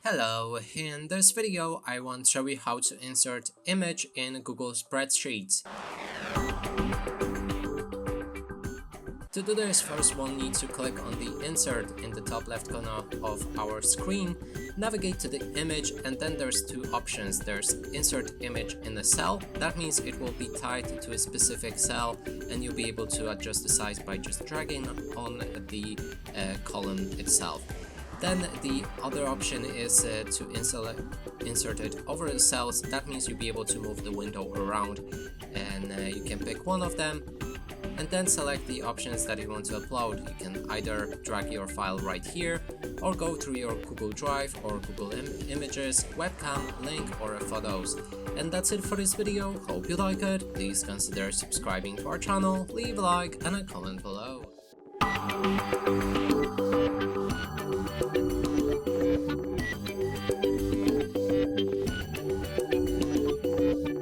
Hello, in this video I want to show you how to insert image in Google Spreadsheets. To do this, first we'll need to click on the insert in the top left corner of our screen, navigate to the image, and then there's two options. There's insert image in a cell, that means it will be tied to a specific cell and you'll be able to adjust the size by just dragging on the column itself. Then the other option is to insert it over the cells. That means you'll be able to move the window around, and you can pick one of them and then select the options that you want to upload. You can either drag your file right here or go through your Google Drive or Google Images, webcam, link or photos. And that's it for this video. Hope you like it. Please consider subscribing to our channel, leave a like and a comment below.